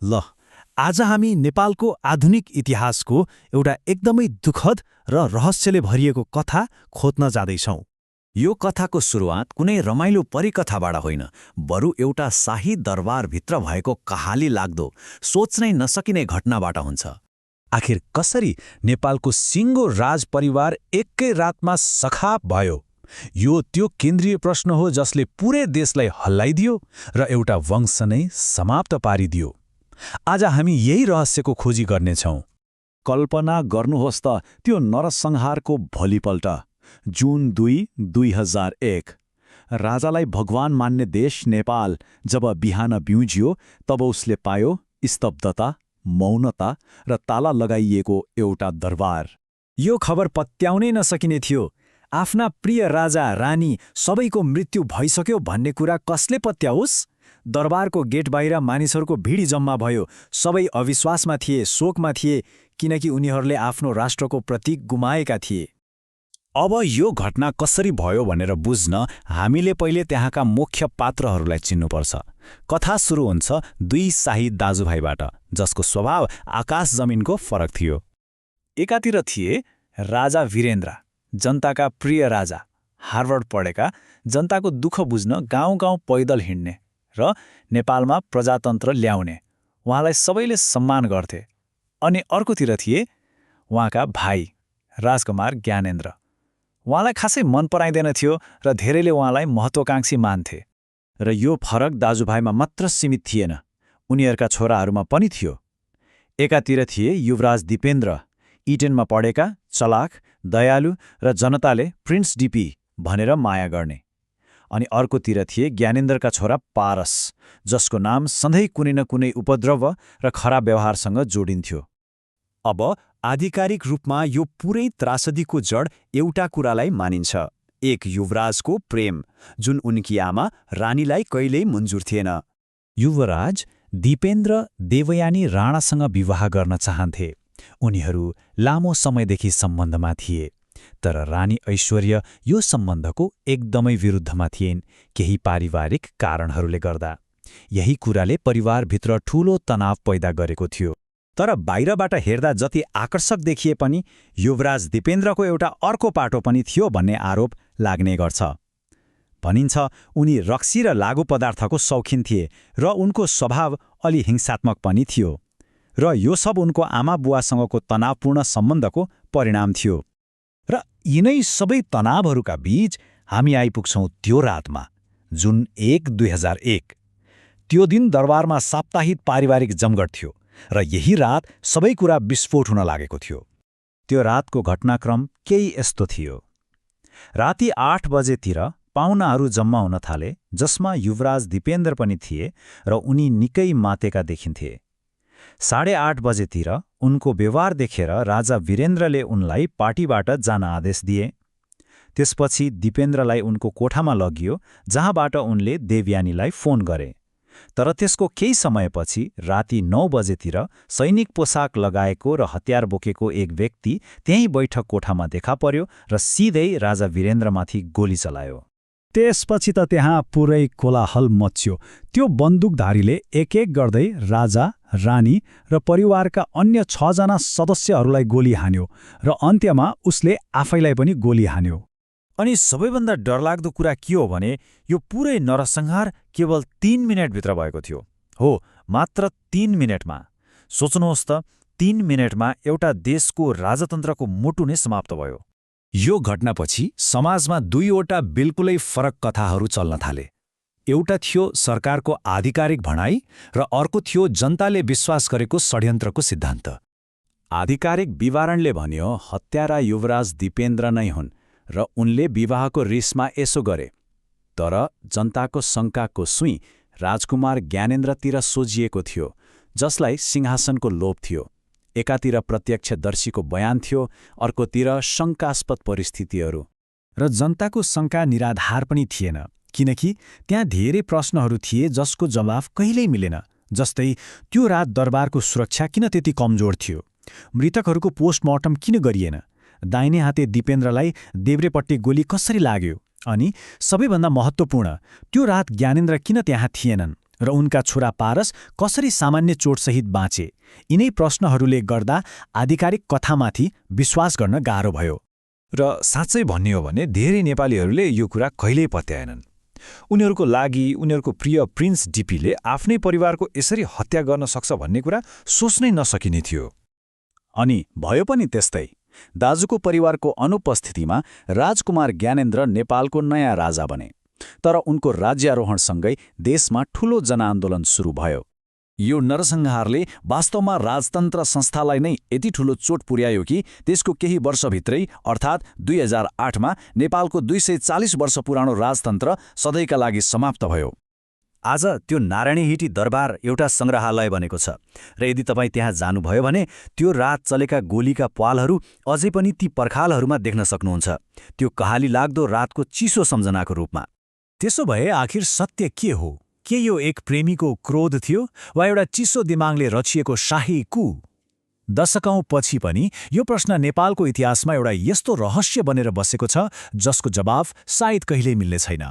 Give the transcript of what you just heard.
ल, आज हामी नेपालको आधुनिक इतिहासको एउटा एकदमै दुःखद र रहस्यले भरिएको कथा खोज्न जाँदैछौँ। यो कथाको सुरुवात कुनै रमाइलो परिकथाबाट होइन, बरु एउटा शाही दरबारभित्र भएको कहाली लाग्दो, सोच्नै नसकिने घटनाबाट हुन्छ। आखिर कसरी नेपालको सिङ्गो राजपरिवार एकै रातमा सखाप भयो? यो त्यो केन्द्रीय प्रश्न हो जसले पुरै देशलाई हल्लाइदियो र एउटा वंश नै समाप्त पारिदियो। आज हामी यही रहस्यको खोजी गर्नेछौँ। कल्पना गर्नुहोस् त त्यो नरसंहारको भोलिपल्ट, जुन 2, 2001। राजालाई भगवान मान्ने देश नेपाल जब बिहान बिउज्यो, तब उसले पायो स्तब्धता, मौनता र ताला लगाइएको एउटा दरबार। यो खबर पत्याउनै नसकिने थियो। आफ्ना प्रिय राजा रानी सबैको मृत्यु भइसक्यो भन्ने कुरा कसले पत्याओस्? दरबारको गेट बाहिर मानिसहरूको भिड जम्मा भयो। सबै अविश्वासमा थिए, शोकमा थिए, किनकि उनीहरूले आफ्नो राष्ट्रको प्रतीक गुमाएका थिए। अब यो घटना कसरी भयो भनेर बुझ्न हामीले पहिले त्यहाँका मुख्य पात्रहरूलाई चिन्नुपर्छ। कथा सुरु हुन्छ दुई शाही दाजुभाइबाट, जसको स्वभाव आकाश जमिनको फरक थियो। एकातिर थिए राजा वीरेन्द्र, जनताका प्रिय राजा, हार्वर्ड पढेका, जनताको दुःख बुझ्न गाउँ गाउँ पैदल हिँड्ने र नेपालमा प्रजातन्त्र ल्याउने। उहाँलाई सबैले सम्मान गर्थे। अनि अर्कोतिर थिए उहाँका भाइ राजकुमार ज्ञानेन्द्र। उहाँलाई खासै मन पराइँदैन थियो र धेरैले उहाँलाई महत्त्वाकांक्षी मान्थे। र यो फरक दाजुभाइमा मात्र सीमित थिएन, उनीहरूका छोराहरूमा पनि थियो। एकातिर थिए युवराज दिपेन्द्र, इटेनमा पढेका, चलाक, दयालु र जनताले प्रिन्स डिपी भनेर माया गर्ने। अनि अर्कोतिर थिए ज्ञानेन्द्रका छोरा पारस, जसको नाम सधैँ कुनै न कुनै उपद्रव र खराब व्यवहारसँग जोडिन्थ्यो। अब आधिकारिक रूपमा यो पुरै त्रासदीको जड एउटा कुरालाई मानिन्छ, एक युवराजको प्रेम, जुन उनकी आमा रानीलाई कहिल्यै मन्जुर थिएन। युवराज दिपेन्द्र देवयानी राणासँग विवाह गर्न चाहन्थे। उनीहरू लामो समयदेखि सम्बन्धमा थिए, तर रानी ऐश्वर्य यो सम्बन्धको एकदमै विरुद्धमा थिइन्, केही पारिवारिक कारणहरूले गर्दा। यही कुराले परिवारभित्र ठूलो तनाव पैदा गरेको थियो। तर बाहिरबाट हेर्दा जति आकर्षक देखिए पनि युवराज दिपेन्द्रको एउटा अर्को पाटो पनि थियो भन्ने आरोप लाग्ने गर्छ। भनिन्छ उनी रक्सी र लागु पदार्थको शौखिन थिए र उनको स्वभाव अलि हिंसात्मक पनि थियो, र यो सब उनको आमा बुवासँगको तनावपूर्ण सम्बन्धको परिणाम थियो। र यिनै सबै तनावहरूका बीच हामी आइपुग्छौँ त्यो रातमा, जुन 1, 2001। त्यो दिन दरबारमा साप्ताहिक पारिवारिक जमघट थियो र यही रात सबै कुरा विस्फोट हुन लागेको थियो। त्यो रातको घटनाक्रम केही यस्तो थियो। राति 8 बजेतिर पाहुनाहरू जम्मा हुन थाले, जसमा युवराज दिपेन्द्र पनि थिए र उनी निकै मातेका देखिन्थे। 8:30 बजेतिर उनको व्यवहार देखेर राजा वीरेन्द्रले उनलाई पार्टीबाट जान आदेश दिए। त्यसपछि दिपेन्द्रलाई उनको कोठामा लगियो, जहाँबाट उनले देवयानीलाई फोन गरे। तर त्यसको केही समयपछि राति 9 बजेतिर सैनिक पोसाक लगाएको र हतियार बोकेको एक व्यक्ति त्यही बैठक कोठामा देखा पर्यो र सिधै राजा वीरेन्द्रमाथि गोली चलायो। त्यसपछि त त्यहाँ पुरै कोलाहल मच्यो। त्यो बन्दुकधारीले एक एक गर्दै राजा, रानी र परिवारका अन्य 6 जना सदस्यहरूलाई गोली हान्यो र अन्त्यमा उसले आफैलाई पनि गोली हान्यो। अनि सबैभन्दा डरलाग्दो कुरा के हो भने यो पुरै नरसंहार केवल 3 मिनेटभित्र भएको थियो। हो, मात्र 3 मिनेटमा। सोच्नुहोस् त, 3 मिनेटमा एउटा देशको राजतन्त्रको मुटु नै समाप्त भयो। यो घटनापछि समाजमा दुईवटा बिल्कुलै फरक कथाहरू चल्न थाले। एउटा थियो सरकारको आधिकारिक भनाइ र अर्को थियो जनताले विश्वास गरेको षड्यन्त्रको सिद्धान्त। आधिकारिक विवरणले भन्यो हत्यारा युवराज दिपेन्द्र नै हुन् र उनले विवाहको रिसमा यसो गरे। तर जनताको शङ्काको सुई राजकुमार ज्ञानेन्द्रतिर सोझिएको थियो, जसलाई सिंहासनको लोभ थियो। एकातिर प्रत्यक्षदर्शीको बयान थियो, अर्कोतिर शङ्कास्पद परिस्थितिहरू। र जनताको शङ्का निराधार पनि थिएन, किनकि त्यहाँ धेरै प्रश्नहरू थिए जसको जवाफ कहिल्यै मिलेन। जस्तै त्यो रात दरबारको सुरक्षा किन त्यति कमजोर थियो? मृतकहरूको पोस्टमार्टम किन गरिएन? दाहिने हाते दिपेन्द्रलाई देब्रेपट्टि गोली कसरी लाग्यो? अनि सबैभन्दा महत्त्वपूर्ण, त्यो रात ज्ञानेन्द्र किन त्यहाँ थिएनन्? र उनका छोरा पारस कसरी सामान्य चोटसहित बाँचे, यिनै प्रश्नहरूले गर्दा आधिकारिक कथामाथि विश्वास गर्न गाह्रो भयो। र साँच्चै भन्ने हो भने धेरै नेपालीहरूले यो कुरा कहिल्यै पत्याएनन्। उनीहरूको लागि उनीहरूको प्रिय प्रिन्स डिपीले आफ्नै परिवारको यसरी हत्या गर्न सक्छ भन्ने कुरा सोच्नै नसकिने थियो। अनि भयो पनि त्यस्तै। दाजुको परिवारको अनुपस्थितिमा राजकुमार ज्ञानेन्द्र नेपालको नयाँ राजा बने। तर उनको राज्यारोहणसँगै देशमा ठूलो जनआन्दोलन सुरु भयो। यो नरसंहारले वास्तवमा राजतन्त्र संस्थालाई नै यति ठूलो चोट पुर्यायो कि त्यसको केही वर्षभित्रै अर्थात् 2008मा नेपालको 240 वर्ष पुरानो राजतन्त्र सधैँका लागि समाप्त भयो। आज त्यो नारायणहिटी दरबार एउटा संग्रहालय बनेको छ र यदि तपाईँ त्यहाँ जानुभयो भने त्यो रात चलेका गोलीका प्वालहरू अझै पनि ती पर्खालहरूमा देख्न सक्नुहुन्छ, त्यो कहाली लाग्दो रातको चिसो सम्झनाको रूपमा। त्यसो भए आखिर सत्य के हो? के यो एक प्रेमीको क्रोध थियो वा एउटा चिसो दिमागले रचिएको शाही कू? दशकौं पछि पनि यो प्रश्न नेपालको इतिहासमा एउटा यस्तो रहस्य बनेर बसेको छ जसको जवाफ सायद कहिल्यै मिल्ने छैन।